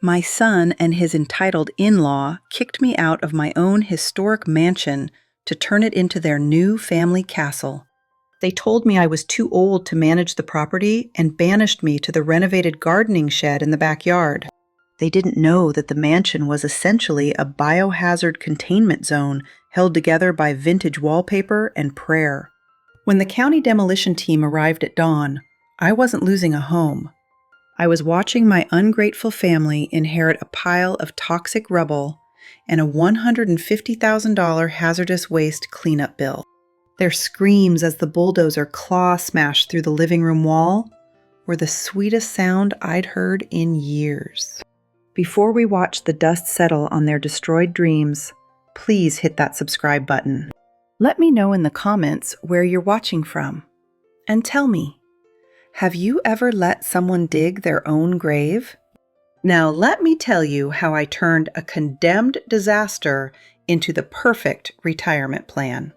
My son and his entitled in-law kicked me out of my own historic mansion to turn it into their new family castle. They told me I was too old to manage the property and banished me to the renovated gardening shed in the backyard. They didn't know that the mansion was essentially a biohazard containment zone held together by vintage wallpaper and prayer. When the county demolition team arrived at dawn, I wasn't losing a home. I was watching my ungrateful family inherit a pile of toxic rubble and a $150,000 hazardous waste cleanup bill. Their screams as the bulldozer claw smashed through the living room wall were the sweetest sound I'd heard in years. Before we watch the dust settle on their destroyed dreams, please hit that subscribe button. Let me know in the comments where you're watching from. And tell me, have you ever let someone dig their own grave? Now let me tell you how I turned a condemned disaster into the perfect retirement plan.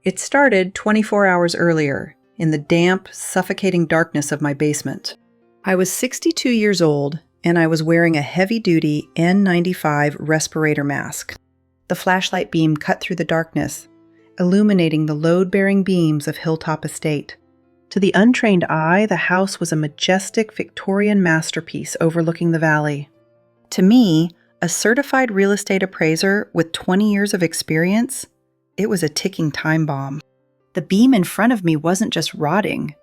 It started 24 hours earlier, in the damp, suffocating darkness of my basement. I was 62 years old, and I was wearing a heavy-duty N95 respirator mask. The flashlight beam cut through the darkness, illuminating the load-bearing beams of Hilltop Estate. To the untrained eye, the house was a majestic Victorian masterpiece overlooking the valley. To me, a certified real estate appraiser with 20 years of experience, it was a ticking time bomb. The beam in front of me wasn't just rotting.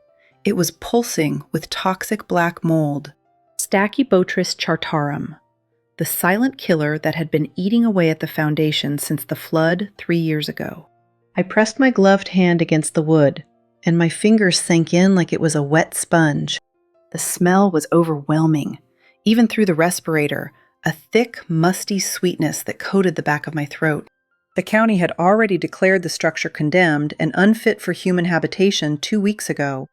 It was pulsing with toxic black mold. Stachybotrys chartarum, the silent killer that had been eating away at the foundation since the flood 3 years ago. I pressed my gloved hand against the wood, and my fingers sank in like it was a wet sponge. The smell was overwhelming, even through the respirator, a thick, musty sweetness that coated the back of my throat. The county had already declared the structure condemned and unfit for human habitation 2 weeks ago.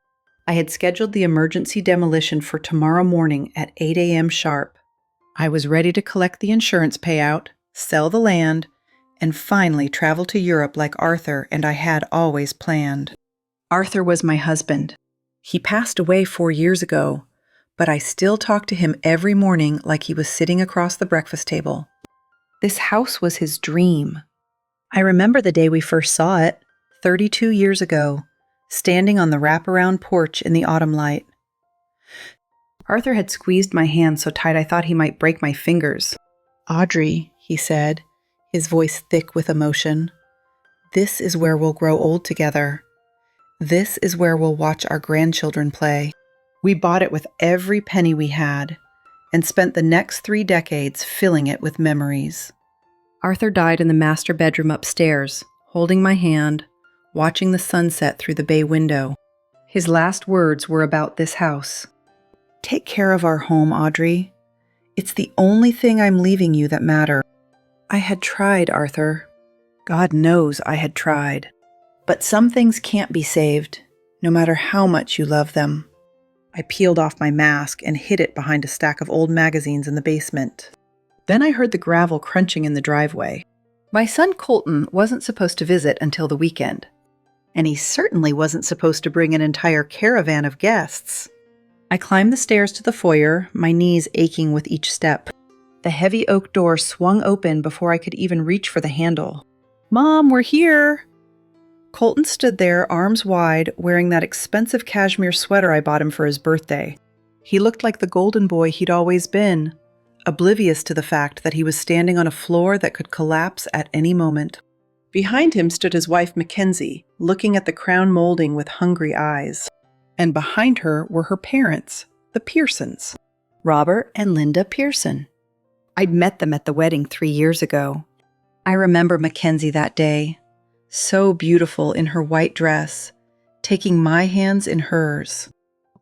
I had scheduled the emergency demolition for tomorrow morning at 8 a.m. sharp. I was ready to collect the insurance payout, sell the land, and finally travel to Europe like Arthur and I had always planned. Arthur was my husband. He passed away 4 years ago, but I still talked to him every morning like he was sitting across the breakfast table. This house was his dream. I remember the day we first saw it, 32 years ago, standing on the wraparound porch in the autumn light. Arthur had squeezed my hand so tight I thought he might break my fingers. "Audrey," he said, his voice thick with emotion, "this is where we'll grow old together. This is where we'll watch our grandchildren play." We bought it with every penny we had and spent the next 3 decades filling it with memories. Arthur died in the master bedroom upstairs, holding my hand, watching the sunset through the bay window. His last words were about this house. "Take care of our home, Audrey. It's the only thing I'm leaving you that matters." I had tried, Arthur. God knows I had tried. But some things can't be saved, no matter how much you love them. I peeled off my mask and hid it behind a stack of old magazines in the basement. Then I heard the gravel crunching in the driveway. My son Colton wasn't supposed to visit until the weekend. And he certainly wasn't supposed to bring an entire caravan of guests. I climbed the stairs to the foyer, my knees aching with each step. The heavy oak door swung open before I could even reach for the handle. "Mom, we're here!" Colton stood there, arms wide, wearing that expensive cashmere sweater I bought him for his birthday. He looked like the golden boy he'd always been, oblivious to the fact that he was standing on a floor that could collapse at any moment. Behind him stood his wife Mckenzie, looking at the crown molding with hungry eyes. And behind her were her parents, the Pearsons, Robert and Linda Pearson. I'd met them at the wedding 3 years ago. I remember Mckenzie that day, so beautiful in her white dress, taking my hands in hers.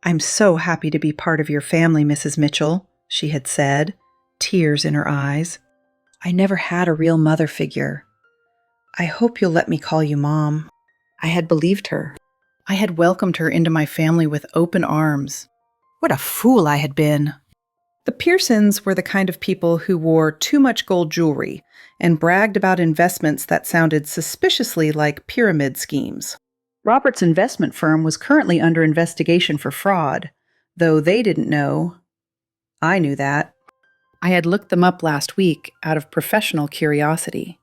"I'm so happy to be part of your family, Mrs. Mitchell," she had said, tears in her eyes. "I never had a real mother figure. I hope you'll let me call you Mom." I had believed her. I had welcomed her into my family with open arms. What a fool I had been. The Pearsons were the kind of people who wore too much gold jewelry and bragged about investments that sounded suspiciously like pyramid schemes. Robert's investment firm was currently under investigation for fraud, though they didn't know. I knew that. I had looked them up last week out of professional curiosity.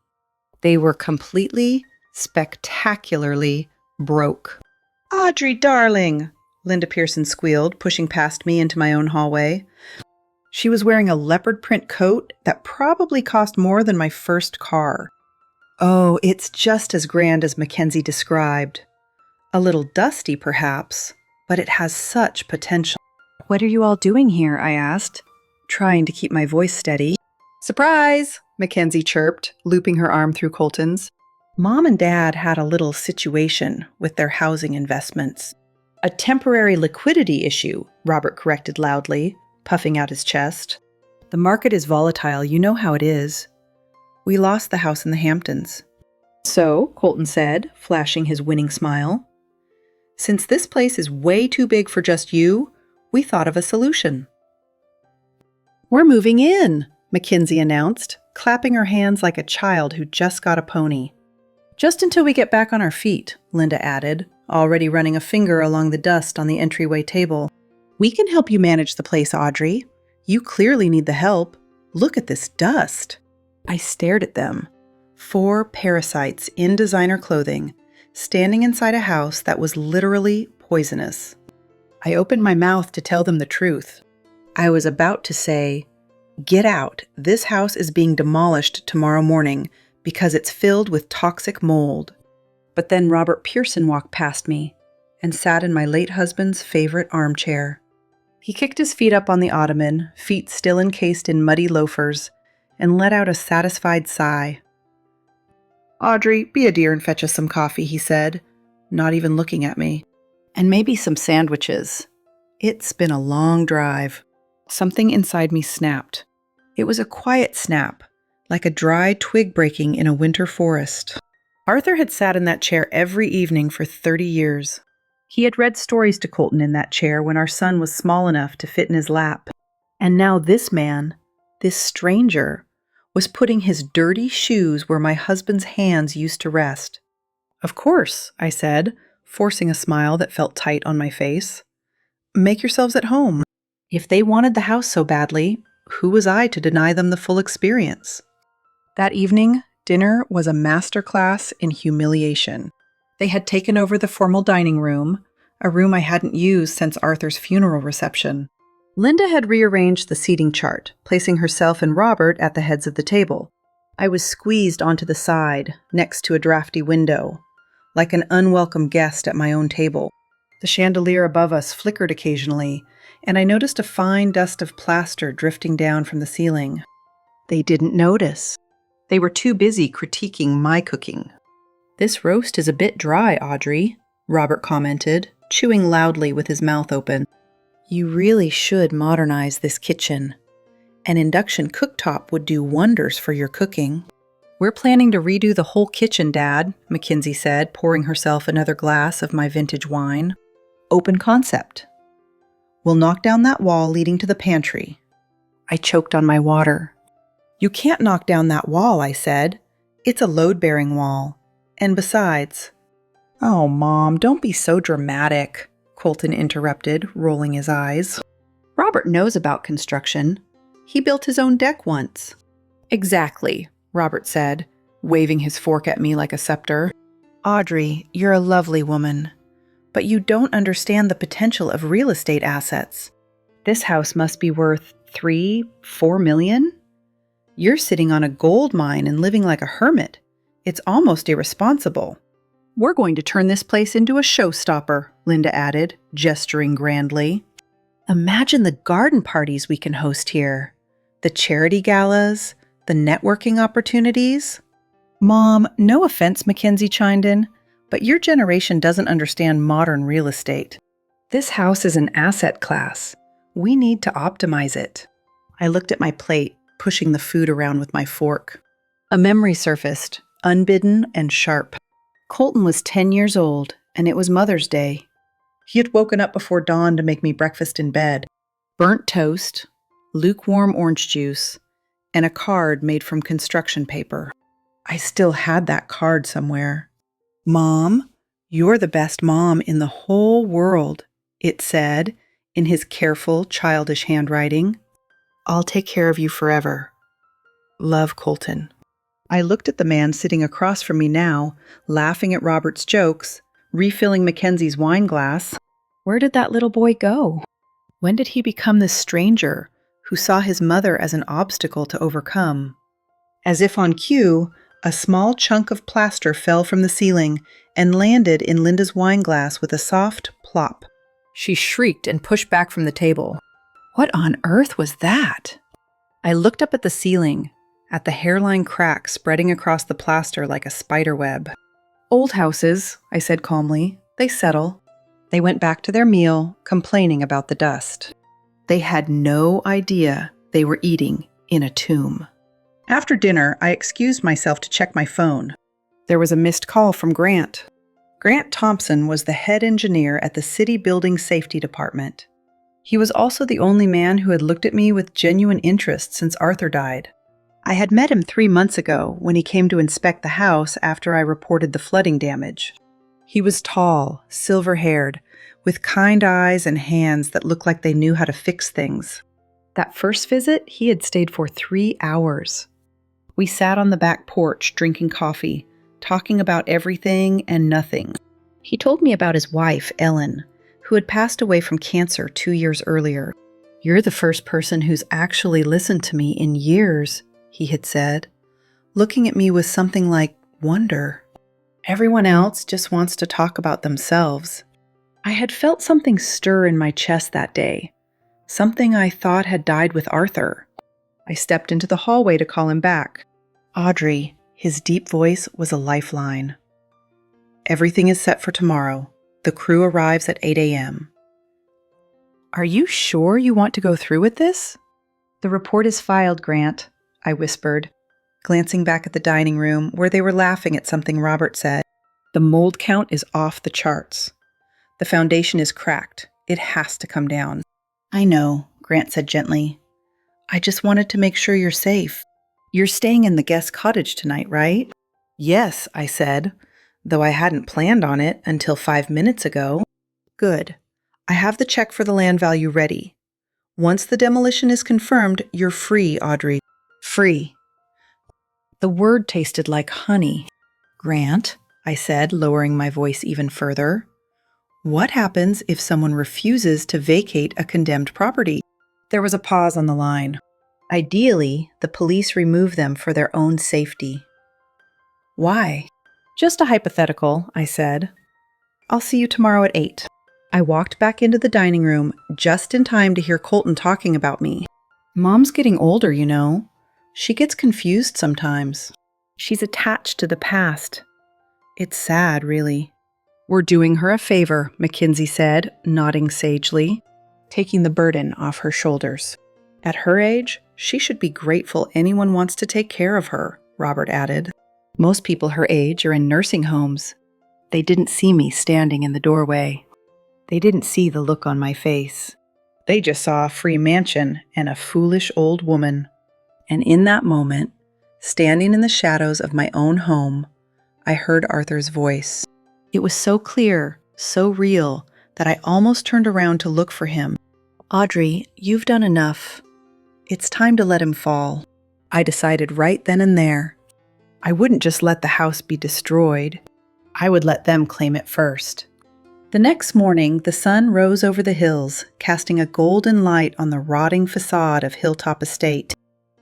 They were completely, spectacularly broke. "Audrey, darling," Linda Pearson squealed, pushing past me into my own hallway. She was wearing a leopard print coat that probably cost more than my first car. "Oh, it's just as grand as Mckenzie described. A little dusty, perhaps, but it has such potential." "What are you all doing here?" I asked, trying to keep my voice steady. "Surprise!" Mckenzie chirped, looping her arm through Colton's. "Mom and Dad had a little situation with their housing investments." "A temporary liquidity issue," Robert corrected loudly, puffing out his chest. "The market is volatile, you know how it is. We lost the house in the Hamptons." "So," Colton said, flashing his winning smile, "since this place is way too big for just you, we thought of a solution." "We're moving in," Mckenzie announced, clapping her hands like a child who just got a pony. "Just until we get back on our feet," Linda added, already running a finger along the dust on the entryway table. "We can help you manage the place, Audrey. You clearly need the help. Look at this dust." I stared at them. 4 parasites in designer clothing, standing inside a house that was literally poisonous. I opened my mouth to tell them the truth. I was about to say, "Get out. This house is being demolished tomorrow morning because it's filled with toxic mold." But then Robert Pearson walked past me and sat in my late husband's favorite armchair. He kicked his feet up on the ottoman, feet still encased in muddy loafers, and let out a satisfied sigh. "Audrey, be a dear and fetch us some coffee," he said, not even looking at me. "And maybe some sandwiches. It's been a long drive." Something inside me snapped. It was a quiet snap, like a dry twig breaking in a winter forest. Arthur had sat in that chair every evening for 30 years. He had read stories to Colton in that chair when our son was small enough to fit in his lap. And now this man, this stranger, was putting his dirty shoes where my husband's hands used to rest. "Of course," I said, forcing a smile that felt tight on my face. "Make yourselves at home." If they wanted the house so badly, who was I to deny them the full experience? That evening, dinner was a masterclass in humiliation. They had taken over the formal dining room, a room I hadn't used since Arthur's funeral reception. Linda had rearranged the seating chart, placing herself and Robert at the heads of the table. I was squeezed onto the side, next to a drafty window, like an unwelcome guest at my own table. The chandelier above us flickered occasionally, and I noticed a fine dust of plaster drifting down from the ceiling. They didn't notice. They were too busy critiquing my cooking. "This roast is a bit dry, Audrey," Robert commented, chewing loudly with his mouth open. "You really should modernize this kitchen. An induction cooktop would do wonders for your cooking." "We're planning to redo the whole kitchen, Dad," Mckenzie said, pouring herself another glass of my vintage wine. "Open concept. We'll knock down that wall leading to the pantry." I choked on my water. "You can't knock down that wall," I said. "It's a load-bearing wall. And besides—" "Oh, Mom, don't be so dramatic," Colton interrupted, rolling his eyes. "Robert knows about construction. He built his own deck once." "Exactly," Robert said, waving his fork at me like a scepter. "Audrey, you're a lovely woman, but you don't understand the potential of real estate assets. This house must be worth 3-4 million? You're sitting on a gold mine and living like a hermit. It's almost irresponsible." "We're going to turn this place into a showstopper," Linda added, gesturing grandly. "Imagine the garden parties we can host here, the charity galas, the networking opportunities." "Mom, no offense," Mckenzie chimed in, "but your generation doesn't understand modern real estate. This house is an asset class. We need to optimize it." I looked at my plate, pushing the food around with my fork. A memory surfaced, unbidden and sharp. Colton was 10 years old, and it was Mother's Day. He had woken up before dawn to make me breakfast in bed. Burnt toast, lukewarm orange juice, and a card made from construction paper. I still had that card somewhere. "Mom, you're the best mom in the whole world," it said, in his careful, childish handwriting. I'll take care of you forever. Love, Colton. I looked at the man sitting across from me now, laughing at Robert's jokes, refilling Mackenzie's wine glass. Where did that little boy go? When did he become this stranger who saw his mother as an obstacle to overcome? As if on cue, a small chunk of plaster fell from the ceiling and landed in Linda's wine glass with a soft plop. She shrieked and pushed back from the table. What on earth was that? I looked up at the ceiling, at the hairline crack spreading across the plaster like a spider web. Old houses, I said calmly. They settle. They went back to their meal, complaining about the dust. They had no idea they were eating in a tomb. After dinner, I excused myself to check my phone. There was a missed call from Grant. Grant Thompson was the head engineer at the City Building Safety Department. He was also the only man who had looked at me with genuine interest since Arthur died. I had met him 3 months ago when he came to inspect the house after I reported the flooding damage. He was tall, silver-haired, with kind eyes and hands that looked like they knew how to fix things. That first visit, he had stayed for 3 hours. We sat on the back porch drinking coffee, talking about everything and nothing. He told me about his wife, Ellen, who had passed away from cancer 2 years earlier. You're the first person who's actually listened to me in years, he had said, looking at me with something like wonder. Everyone else just wants to talk about themselves. I had felt something stir in my chest that day, something I thought had died with Arthur. I stepped into the hallway to call him back. Audrey, his deep voice was a lifeline. Everything is set for tomorrow. The crew arrives at 8 a.m. Are you sure you want to go through with this? The report is filed, Grant, I whispered, glancing back at the dining room where they were laughing at something Robert said. The mold count is off the charts. The foundation is cracked. It has to come down. I know, Grant said gently. I just wanted to make sure you're safe. You're staying in the guest cottage tonight, right? Yes, I said, though I hadn't planned on it until 5 minutes ago. Good. I have the check for the land value ready. Once the demolition is confirmed, you're free, Audrey. Free. The word tasted like honey. Grant, I said, lowering my voice even further. What happens if someone refuses to vacate a condemned property? There was a pause on the line. Ideally, the police remove them for their own safety. Why? Just a hypothetical, I said. I'll see you tomorrow at 8. I walked back into the dining room just in time to hear Colton talking about me. Mom's getting older, you know. She gets confused sometimes. She's attached to the past. It's sad, really. We're doing her a favor, Mckenzie said, nodding sagely, taking the burden off her shoulders. At her age, she should be grateful anyone wants to take care of her, Robert added. Most people her age are in nursing homes. They didn't see me standing in the doorway. They didn't see the look on my face. They just saw a free mansion and a foolish old woman. And in that moment, standing in the shadows of my own home, I heard Arthur's voice. It was so clear, so real, that I almost turned around to look for him. Audrey, you've done enough. It's time to let him fall. I decided right then and there. I wouldn't just let the house be destroyed. I would let them claim it first. The next morning, the sun rose over the hills, casting a golden light on the rotting facade of Hilltop Estate.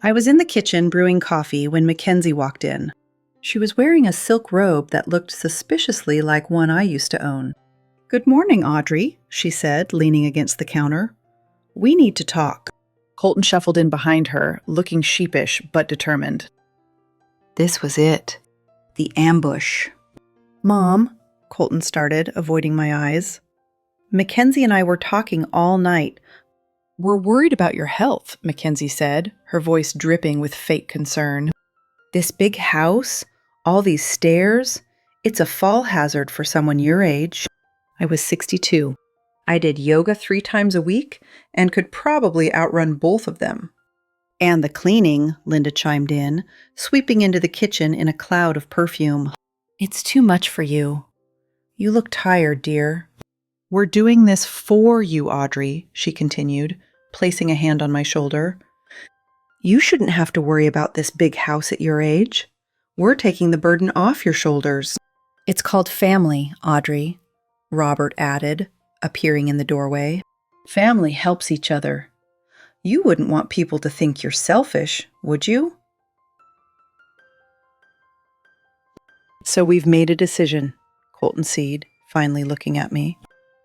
I was in the kitchen brewing coffee when Mckenzie walked in. She was wearing a silk robe that looked suspiciously like one I used to own. Good morning, Audrey, she said, leaning against the counter. We need to talk. Colton shuffled in behind her, looking sheepish but determined. This was it. The ambush. Mom, Colton started, avoiding my eyes. Mckenzie and I were talking all night. We're worried about your health, Mckenzie said, her voice dripping with fake concern. This big house, all these stairs, it's a fall hazard for someone your age. I was 62. I did yoga 3 times a week and could probably outrun both of them. And the cleaning, Linda chimed in, sweeping into the kitchen in a cloud of perfume. It's too much for you. You look tired, dear. We're doing this for you, Audrey, she continued, placing a hand on my shoulder. You shouldn't have to worry about this big house at your age. We're taking the burden off your shoulders. It's called family, Audrey, Robert added, appearing in the doorway. Family helps each other. You wouldn't want people to think you're selfish, would you? So we've made a decision, Colton said, finally looking at me.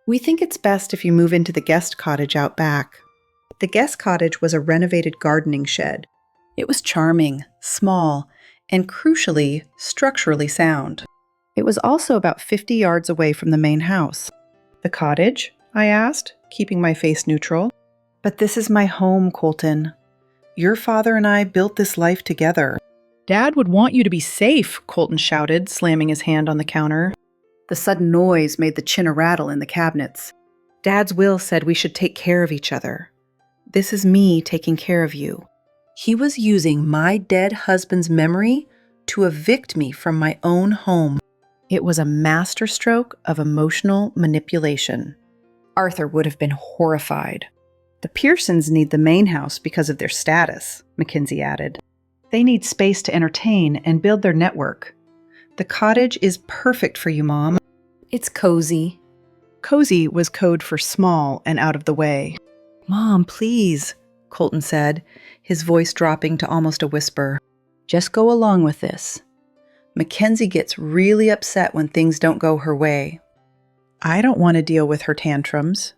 We think it's best if you move into the guest cottage out back. The guest cottage was a renovated gardening shed. It was charming, small, and crucially, structurally sound. It was also about 50 yards away from the main house. The cottage? I asked, keeping my face neutral. But this is my home, Colton. Your father and I built this life together. Dad would want you to be safe, Colton shouted, slamming his hand on the counter. The sudden noise made the china rattle in the cabinets. Dad's will said we should take care of each other. This is me taking care of you. He was using my dead husband's memory to evict me from my own home. It was a masterstroke of emotional manipulation. Arthur would have been horrified. The Pearsons need the main house because of their status, Mckenzie added. They need space to entertain and build their network. The cottage is perfect for you, Mom. It's cozy. Cozy was code for small and out of the way. Mom, please, Colton said, his voice dropping to almost a whisper. Just go along with this. Mckenzie gets really upset when things don't go her way. I don't want to deal with her tantrums.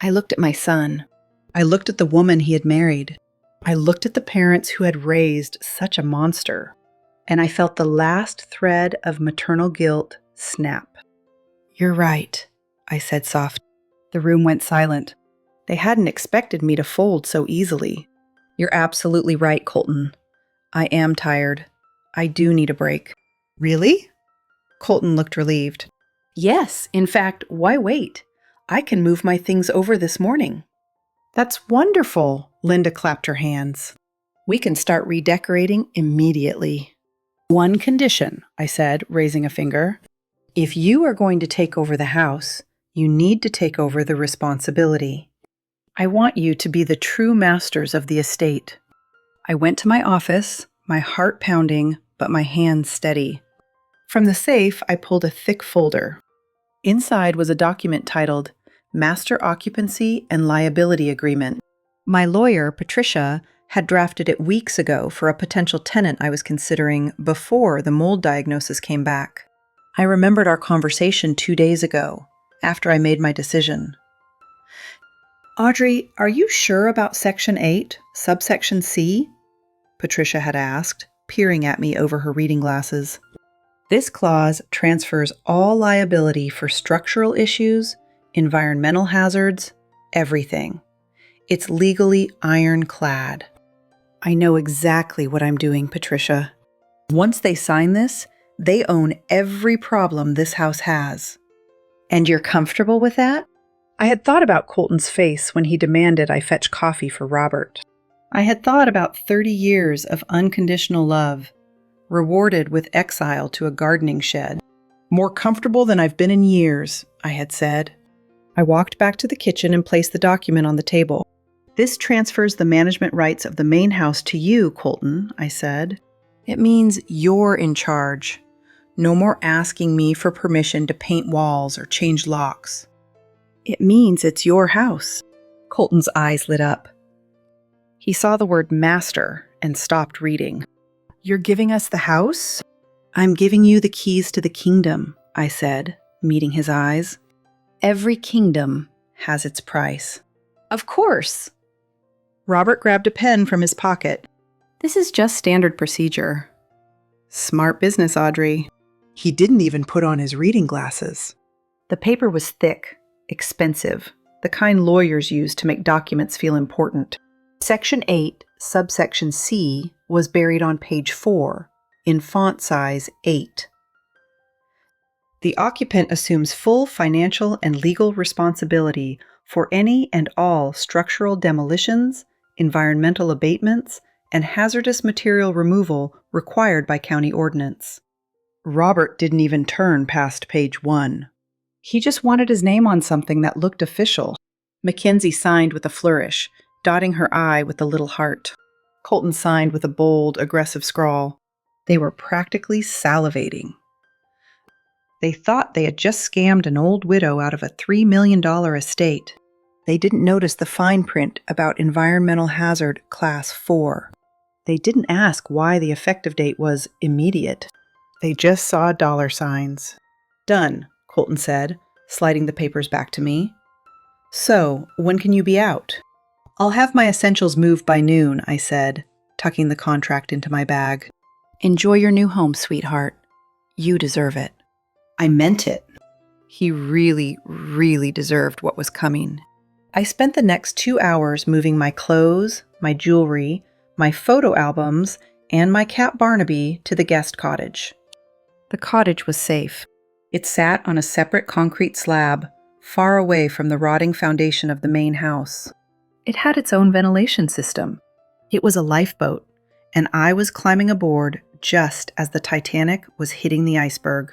I looked at my son. I looked at the woman he had married. I looked at the parents who had raised such a monster. And I felt the last thread of maternal guilt snap. You're right, I said softly. The room went silent. They hadn't expected me to fold so easily. You're absolutely right, Colton. I am tired. I do need a break. Really? Colton looked relieved. Yes, in fact, why wait? I can move my things over this morning. That's wonderful, Linda clapped her hands. We can start redecorating immediately. One condition, I said, raising a finger. If you are going to take over the house, you need to take over the responsibility. I want you to be the true masters of the estate. I went to my office, my heart pounding, but my hands steady. From the safe, I pulled a thick folder. Inside was a document titled Master Occupancy and Liability Agreement. My lawyer, Patricia, had drafted it weeks ago for a potential tenant I was considering before the mold diagnosis came back. I remembered our conversation 2 days ago, after I made my decision. Audrey, are you sure about Section 8, subsection C? Patricia had asked, peering at me over her reading glasses. This clause transfers all liability for structural issues, environmental hazards, everything. It's legally ironclad. I know exactly what I'm doing, Patricia. Once they sign this, they own every problem this house has. And you're comfortable with that? I had thought about Colton's face when he demanded I fetch coffee for Robert. I had thought about 30 years of unconditional love, rewarded with exile to a gardening shed. More comfortable than I've been in years, I had said. I walked back to the kitchen and placed the document on the table. This transfers the management rights of the main house to you, Colton, I said. It means you're in charge. No more asking me for permission to paint walls or change locks. It means it's your house. Colton's eyes lit up. He saw the word master and stopped reading. You're giving us the house? I'm giving you the keys to the kingdom, I said, meeting his eyes. Every kingdom has its price. Of course. Robert grabbed a pen from his pocket. This is just standard procedure. Smart business, Audrey. He didn't even put on his reading glasses. The paper was thick, expensive, the kind lawyers use to make documents feel important. Section 8, subsection C, was buried on page 4, in font size 8. The occupant assumes full financial and legal responsibility for any and all structural demolitions, environmental abatements, and hazardous material removal required by county ordinance. Robert didn't even turn past page 1. He just wanted his name on something that looked official. Mckenzie signed with a flourish, dotting her I with a little heart. Colton signed with a bold, aggressive scrawl. They were practically salivating. They thought they had just scammed an old widow out of a $3 million estate. They didn't notice the fine print about environmental hazard class 4. They didn't ask why the effective date was immediate. They just saw dollar signs. "Done," Colton said, sliding the papers back to me. "So, when can you be out?" "I'll have my essentials moved by noon," I said, tucking the contract into my bag. "Enjoy your new home, sweetheart. You deserve it." I meant it. He really, really deserved what was coming. I spent the next 2 hours moving my clothes, my jewelry, my photo albums, and my cat Barnaby to the guest cottage. The cottage was safe. It sat on a separate concrete slab, far away from the rotting foundation of the main house. It had its own ventilation system. It was a lifeboat, and I was climbing aboard just as the Titanic was hitting the iceberg.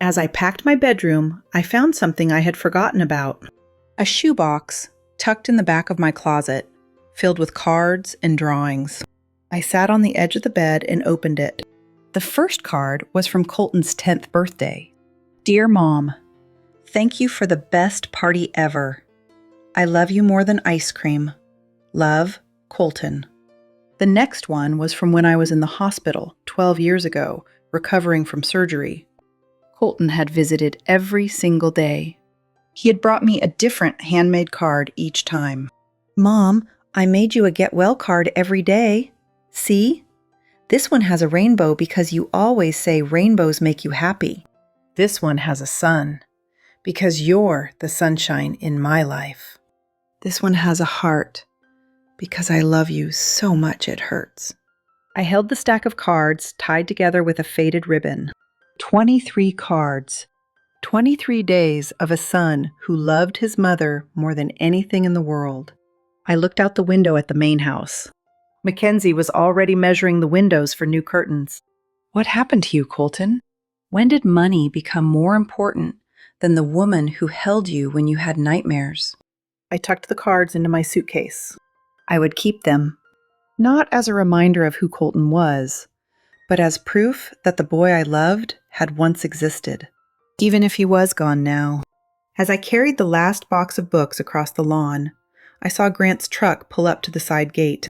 As I packed my bedroom, I found something I had forgotten about. A shoebox tucked in the back of my closet, filled with cards and drawings. I sat on the edge of the bed and opened it. The first card was from Colton's 10th birthday. "Dear Mom, thank you for the best party ever. I love you more than ice cream. Love, Colton." The next one was from when I was in the hospital 12 years ago, recovering from surgery. Colton had visited every single day. He had brought me a different handmade card each time. "Mom, I made you a get well card every day. See? This one has a rainbow because you always say rainbows make you happy. This one has a sun because you're the sunshine in my life. This one has a heart because I love you so much it hurts." I held the stack of cards tied together with a faded ribbon. 23 cards. 23 days of a son who loved his mother more than anything in the world. I looked out the window at the main house. Mckenzie was already measuring the windows for new curtains. "What happened to you, Colton? When did money become more important than the woman who held you when you had nightmares?" I tucked the cards into my suitcase. I would keep them, not as a reminder of who Colton was, but as proof that the boy I loved had once existed, even if he was gone now. As I carried the last box of books across the lawn, I saw Grant's truck pull up to the side gate.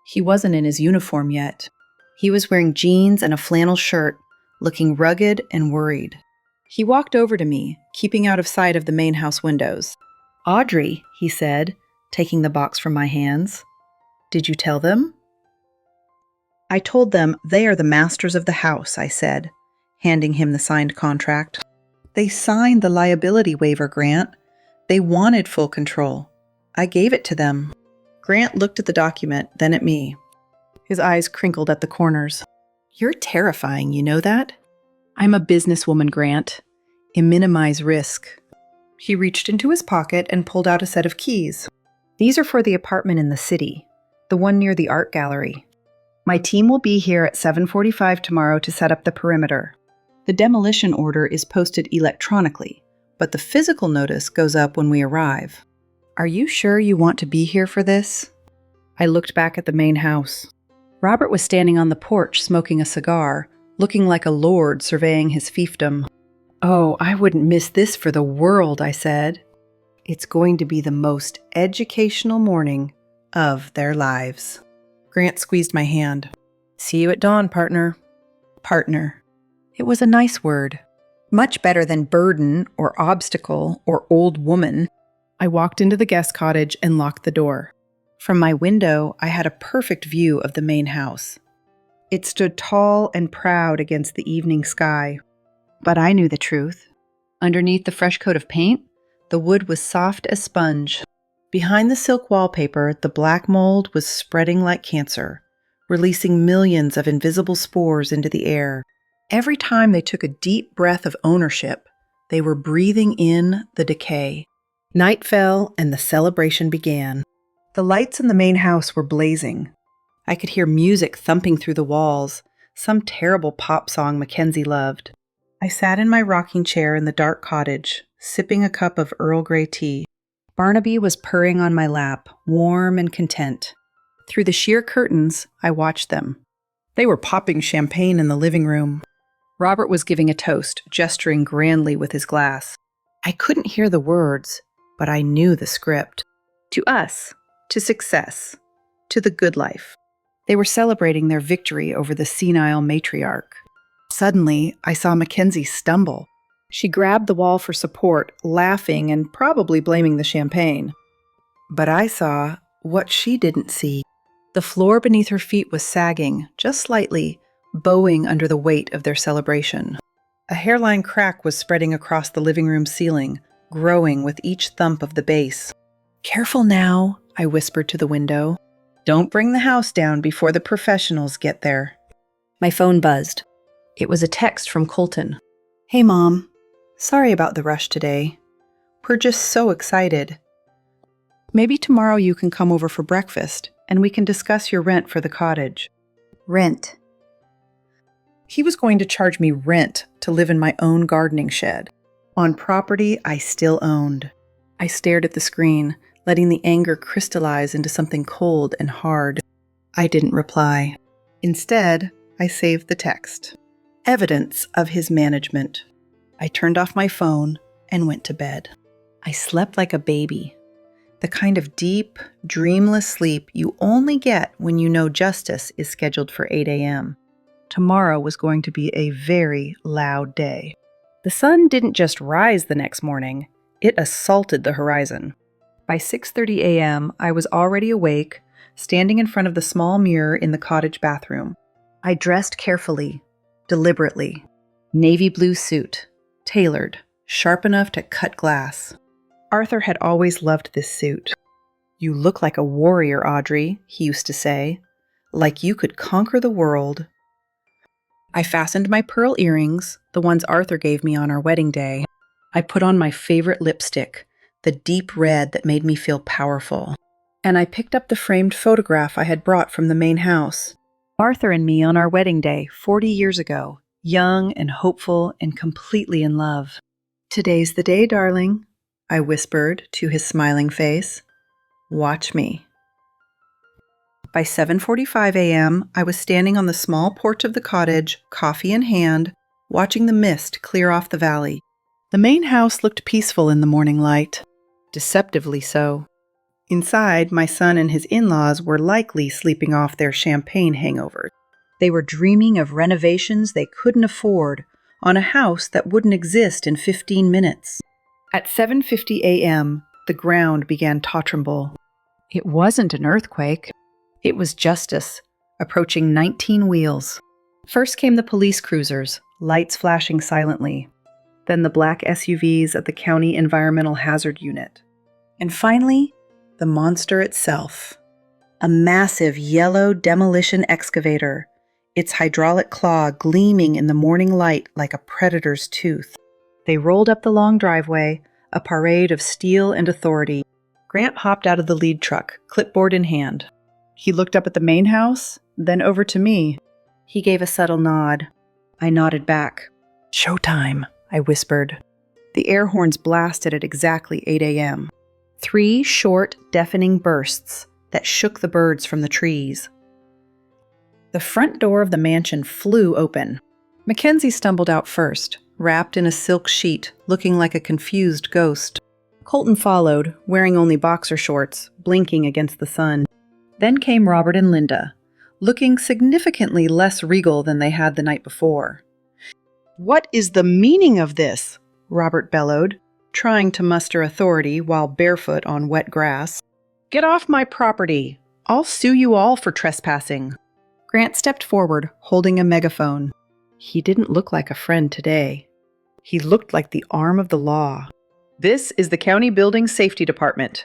He wasn't in his uniform yet. He was wearing jeans and a flannel shirt, looking rugged and worried. He walked over to me, keeping out of sight of the main house windows. "Audrey," he said, taking the box from my hands. "Did you tell them?" "I told them they are the masters of the house," I said, handing him the signed contract. "They signed the liability waiver, Grant. They wanted full control. I gave it to them." Grant looked at the document, then at me. His eyes crinkled at the corners. "You're terrifying, you know that?" "I'm a businesswoman, Grant. I minimize risk." He reached into his pocket and pulled out a set of keys. "These are for the apartment in the city, the one near the art gallery. My team will be here at 7:45 tomorrow to set up the perimeter. The demolition order is posted electronically, but the physical notice goes up when we arrive. Are you sure you want to be here for this?" I looked back at the main house. Robert was standing on the porch smoking a cigar, looking like a lord surveying his fiefdom. "Oh, I wouldn't miss this for the world," I said. "It's going to be the most educational morning of their lives." Grant squeezed my hand. "See you at dawn, partner." Partner. It was a nice word. Much better than burden or obstacle or old woman. I walked into the guest cottage and locked the door. From my window, I had a perfect view of the main house. It stood tall and proud against the evening sky. But I knew the truth. Underneath the fresh coat of paint, the wood was soft as sponge. Behind the silk wallpaper, the black mold was spreading like cancer, releasing millions of invisible spores into the air. Every time they took a deep breath of ownership, they were breathing in the decay. Night fell and the celebration began. The lights in the main house were blazing. I could hear music thumping through the walls, some terrible pop song Mckenzie loved. I sat in my rocking chair in the dark cottage, sipping a cup of Earl Grey tea. Barnaby was purring on my lap, warm and content. Through the sheer curtains, I watched them. They were popping champagne in the living room. Robert was giving a toast, gesturing grandly with his glass. I couldn't hear the words, but I knew the script. To us, to success, to the good life. They were celebrating their victory over the senile matriarch. Suddenly, I saw Mckenzie stumble. She grabbed the wall for support, laughing and probably blaming the champagne. But I saw what she didn't see. The floor beneath her feet was sagging, just slightly, bowing under the weight of their celebration. A hairline crack was spreading across the living room ceiling, growing with each thump of the bass. "Careful now," I whispered to the window. "Don't bring the house down before the professionals get there." My phone buzzed. It was a text from Colton. "Hey, Mom. Sorry about the rush today. We're just so excited. Maybe tomorrow you can come over for breakfast, and we can discuss your rent for the cottage." Rent. He was going to charge me rent to live in my own gardening shed, on property I still owned. I stared at the screen, letting the anger crystallize into something cold and hard. I didn't reply. Instead, I saved the text. Evidence of his management. I turned off my phone and went to bed. I slept like a baby. The kind of deep, dreamless sleep you only get when you know justice is scheduled for 8 a.m. Tomorrow was going to be a very loud day. The sun didn't just rise the next morning, it assaulted the horizon. By 6:30 a.m., I was already awake, standing in front of the small mirror in the cottage bathroom. I dressed carefully, deliberately. Navy blue suit, tailored, sharp enough to cut glass. Arthur had always loved this suit. "You look like a warrior, Audrey," he used to say, "like you could conquer the world." I fastened my pearl earrings, the ones Arthur gave me on our wedding day. I put on my favorite lipstick, the deep red that made me feel powerful. And I picked up the framed photograph I had brought from the main house. Arthur and me on our wedding day 40 years ago, young and hopeful and completely in love. "Today's the day, darling," I whispered to his smiling face. "Watch me." By 7:45 a.m., I was standing on the small porch of the cottage, coffee in hand, watching the mist clear off the valley. The main house looked peaceful in the morning light, deceptively so. Inside, my son and his in-laws were likely sleeping off their champagne hangover. They were dreaming of renovations they couldn't afford on a house that wouldn't exist in 15 minutes. At 7:50 a.m., the ground began to tremble. It wasn't an earthquake. It was justice, approaching 19 wheels. First came the police cruisers, lights flashing silently. Then the black SUVs of the County Environmental Hazard Unit. And finally, the monster itself. A massive yellow demolition excavator, its hydraulic claw gleaming in the morning light like a predator's tooth. They rolled up the long driveway, a parade of steel and authority. Grant hopped out of the lead truck, clipboard in hand. He looked up at the main house, then over to me. He gave a subtle nod. I nodded back. "Showtime," I whispered. The air horns blasted at exactly 8 a.m. 3 short, deafening bursts that shook the birds from the trees. The front door of the mansion flew open. Mckenzie stumbled out first, wrapped in a silk sheet, looking like a confused ghost. Colton followed, wearing only boxer shorts, blinking against the sun. Then came Robert and Linda, looking significantly less regal than they had the night before. "What is the meaning of this?" Robert bellowed, trying to muster authority while barefoot on wet grass. "Get off my property! I'll sue you all for trespassing." Grant stepped forward, holding a megaphone. He didn't look like a friend today. He looked like the arm of the law. "This is the County Building Safety Department."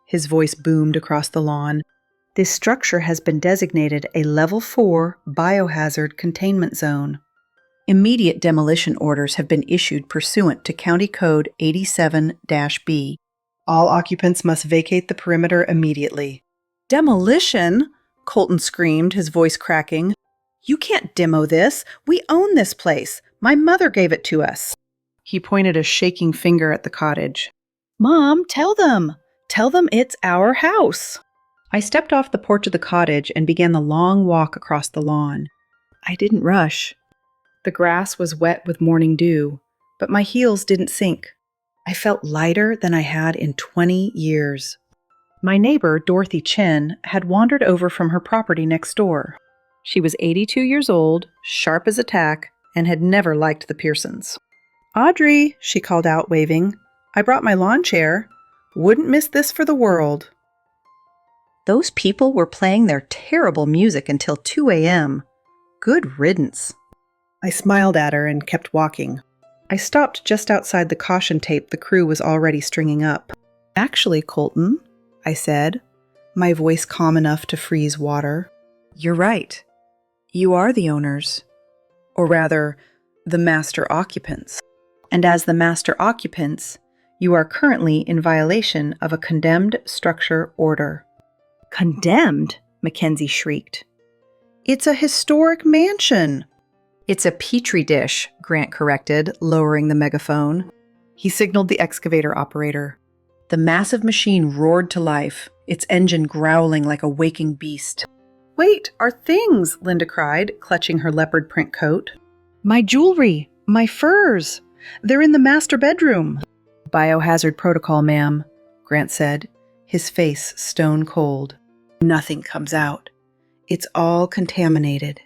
His voice boomed across the lawn. "This structure has been designated a Level 4 biohazard containment zone. Immediate demolition orders have been issued pursuant to County Code 87-B. All occupants must vacate the perimeter immediately." "Demolition?" Colton screamed, his voice cracking. "You can't demo this. We own this place. My mother gave it to us." He pointed a shaking finger at the cottage. "Mom, tell them. Tell them it's our house." I stepped off the porch of the cottage and began the long walk across the lawn. I didn't rush. The grass was wet with morning dew, but my heels didn't sink. I felt lighter than I had in 20 years. My neighbor, Dorothy Chen, had wandered over from her property next door. She was 82 years old, sharp as a tack, and had never liked the Pearsons. "Audrey," she called out, waving. "I brought my lawn chair. Wouldn't miss this for the world." Those people were playing their terrible music until 2 a.m. Good riddance. I smiled at her and kept walking. I stopped just outside the caution tape the crew was already stringing up. "Actually, Colton," I said, my voice calm enough to freeze water, "you're right. You are the owners. Or rather, the master occupants. And as the master occupants, you are currently in violation of a condemned structure order." "Condemned?" Mckenzie shrieked. "It's a historic mansion." "It's a petri dish," Grant corrected, lowering the megaphone. He signaled the excavator operator. The massive machine roared to life, its engine growling like a waking beast. "Wait, our things!" Linda cried, clutching her leopard print coat. "My jewelry! My furs! They're in the master bedroom!" "Biohazard protocol, ma'am," Grant said, his face stone cold. "Nothing comes out. It's all contaminated.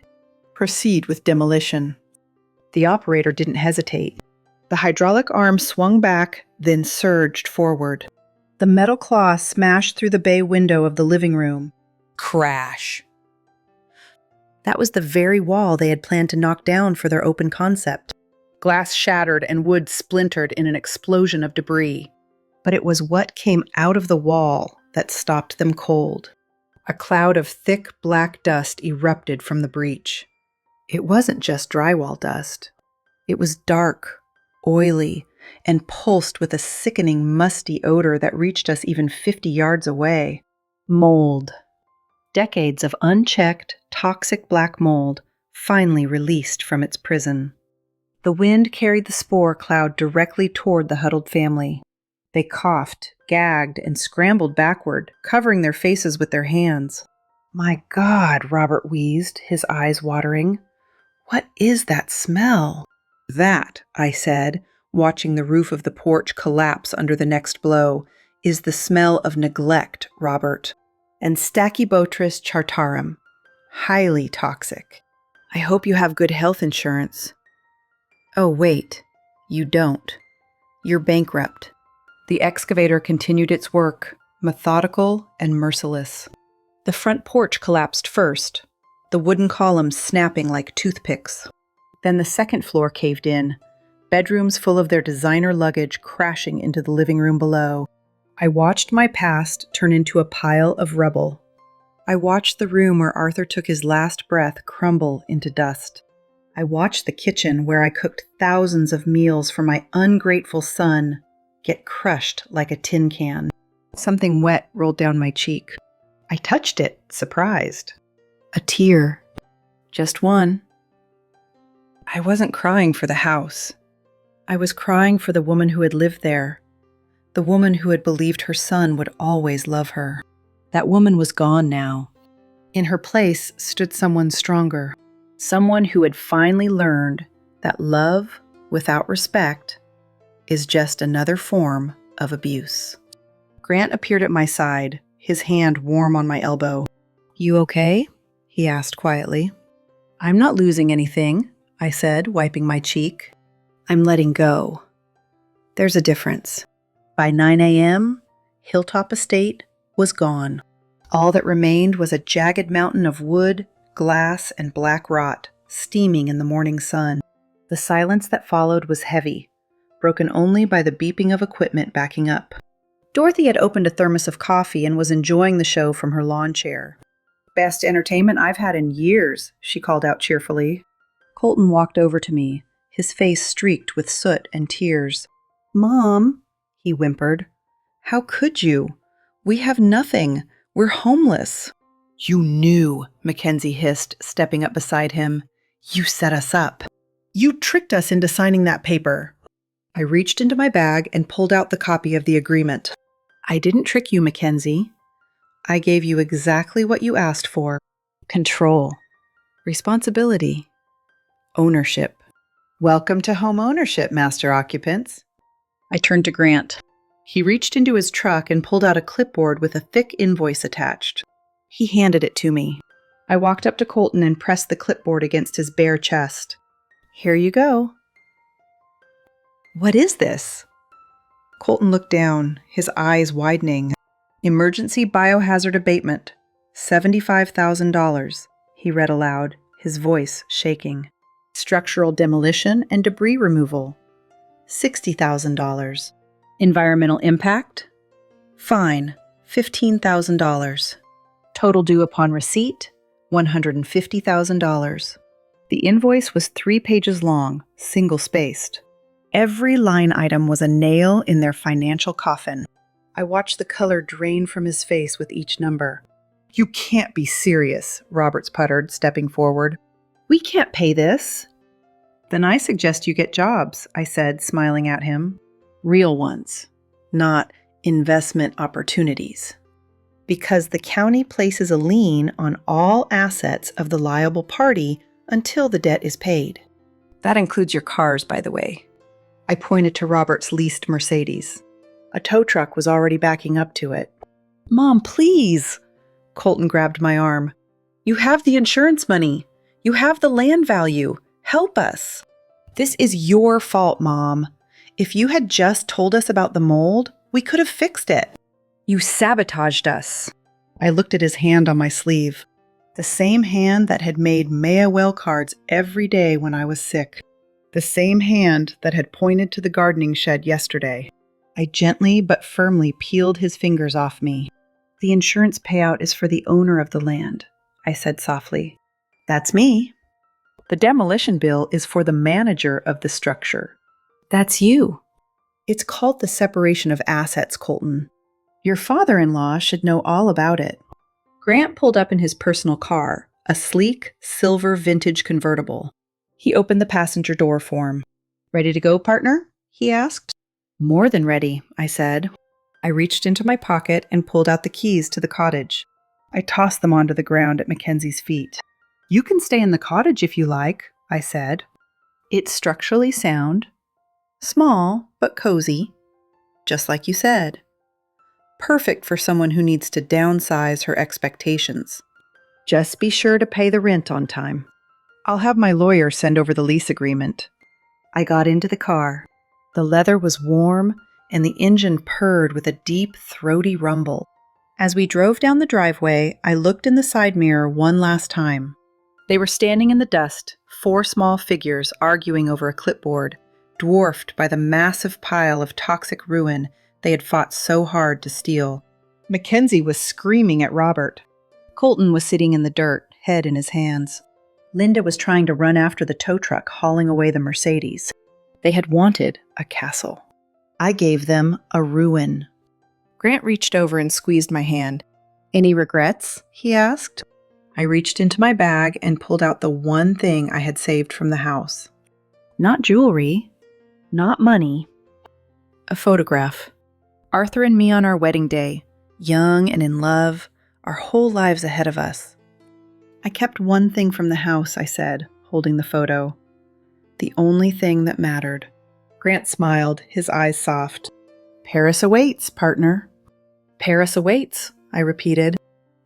Proceed with demolition." The operator didn't hesitate. The hydraulic arm swung back, then surged forward. The metal claw smashed through the bay window of the living room. Crash! That was the very wall they had planned to knock down for their open concept. Glass shattered and wood splintered in an explosion of debris. But it was what came out of the wall that stopped them cold. A cloud of thick black dust erupted from the breach. It wasn't just drywall dust. It was dark, oily, and pulsed with a sickening, musty odor that reached us even 50 yards away. Mold. Decades of unchecked, toxic black mold finally released from its prison. The wind carried the spore cloud directly toward the huddled family. They coughed, gagged, and scrambled backward, covering their faces with their hands. "My God," Robert wheezed, his eyes watering. "What is that smell?" "That," I said, watching the roof of the porch collapse under the next blow, "is the smell of neglect, Robert. And Stachybotrys chartarum. Highly toxic. I hope you have good health insurance." "Oh, wait. You don't. You're bankrupt." The excavator continued its work, methodical and merciless. The front porch collapsed first, the wooden columns snapping like toothpicks. Then the second floor caved in, bedrooms full of their designer luggage crashing into the living room below. I watched my past turn into a pile of rubble. I watched the room where Arthur took his last breath crumble into dust. I watched the kitchen where I cooked thousands of meals for my ungrateful son get crushed like a tin can. Something wet rolled down my cheek. I touched it, surprised. A tear. Just one. I wasn't crying for the house. I was crying for the woman who had lived there. The woman who had believed her son would always love her. That woman was gone now. In her place stood someone stronger. Someone who had finally learned that love without respect is just another form of abuse. Grant appeared at my side, his hand warm on my elbow. "You okay?" he asked quietly. "I'm not losing anything," I said, wiping my cheek. "I'm letting go. There's a difference." By 9 a.m., Hilltop Estate was gone. All that remained was a jagged mountain of wood, glass, and black rot, steaming in the morning sun. The silence that followed was heavy, broken only by the beeping of equipment backing up. Dorothy had opened a thermos of coffee and was enjoying the show from her lawn chair. "Best entertainment I've had in years," she called out cheerfully. Colton walked over to me, his face streaked with soot and tears. "Mom," he whimpered, "how could you? We have nothing. We're homeless." "You knew," Mckenzie hissed, stepping up beside him. "You set us up. You tricked us into signing that paper." I reached into my bag and pulled out the copy of the agreement. "I didn't trick you, Mckenzie. I gave you exactly what you asked for: control, responsibility, ownership. Welcome to home ownership, master occupants. I turned to Grant. He reached into his truck and pulled out a clipboard with a thick invoice attached. He handed it to me. I walked up to Colton and pressed the clipboard against his bare chest. Here you go. What is this? Colton looked down, his eyes widening. Emergency biohazard abatement, $75,000, he read aloud, his voice shaking. Structural demolition and debris removal, $60,000. Environmental impact, fine, $15,000. Total due upon receipt, $150,000. The invoice was 3 pages long, single-spaced. Every line item was a nail in their financial coffin. I watched the color drain from his face with each number. You can't be serious, Roberts puttered, stepping forward. We can't pay this. Then I suggest you get jobs, I said, smiling at him. Real ones, not investment opportunities. Because the county places a lien on all assets of the liable party until the debt is paid. That includes your cars, by the way. I pointed to Robert's leased Mercedes. A tow truck was already backing up to it. Mom, please! Colton grabbed my arm. You have the insurance money. You have the land value. Help us. This is your fault, Mom. If you had just told us about the mold, we could have fixed it. You sabotaged us. I looked at his hand on my sleeve. The same hand that had made May-a-well cards every day when I was sick. The same hand that had pointed to the gardening shed yesterday. I gently but firmly peeled his fingers off me. The insurance payout is for the owner of the land, I said softly. That's me. The demolition bill is for the manager of the structure. That's you. It's called the separation of assets, Colton. Your father-in-law should know all about it. Grant pulled up in his personal car, a sleek, silver vintage convertible. He opened the passenger door for him. Ready to go, partner? He asked. More than ready, I said. I reached into my pocket and pulled out the keys to the cottage. I tossed them onto the ground at Mckenzie's feet. You can stay in the cottage if you like, I said. It's structurally sound. Small, but cozy. Just like you said. Perfect for someone who needs to downsize her expectations. Just be sure to pay the rent on time. I'll have my lawyer send over the lease agreement. I got into the car. The leather was warm, and the engine purred with a deep, throaty rumble. As we drove down the driveway, I looked in the side mirror one last time. They were standing in the dust, 4 small figures arguing over a clipboard, dwarfed by the massive pile of toxic ruin they had fought so hard to steal. Mckenzie was screaming at Robert. Colton was sitting in the dirt, head in his hands. Linda was trying to run after the tow truck hauling away the Mercedes. They had wanted a castle. I gave them a ruin. Grant reached over and squeezed my hand. Any regrets? He asked. I reached into my bag and pulled out the one thing I had saved from the house. Not jewelry, not money. A photograph. Arthur and me on our wedding day, young and in love, our whole lives ahead of us. I kept one thing from the house, I said, holding the photo. The only thing that mattered. Grant smiled, his eyes soft. Paris awaits, partner. Paris awaits, I repeated.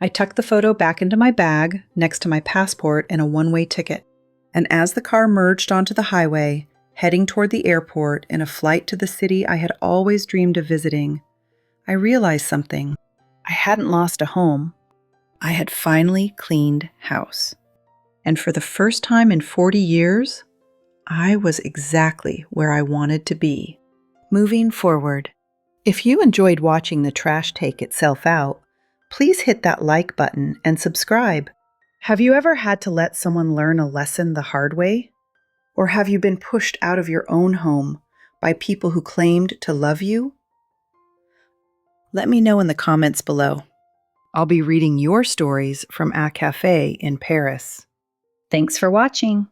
I tucked the photo back into my bag, next to my passport and a one-way ticket. And as the car merged onto the highway, heading toward the airport in a flight to the city I had always dreamed of visiting, I realized something. I hadn't lost a home. I had finally cleaned house. And for the first time in 40 years, I was exactly where I wanted to be. Moving forward. If you enjoyed watching the trash take itself out, please hit that like button and subscribe. Have you ever had to let someone learn a lesson the hard way? Or have you been pushed out of your own home by people who claimed to love you? Let me know in the comments below. I'll be reading your stories from a cafe in Paris. Thanks for watching.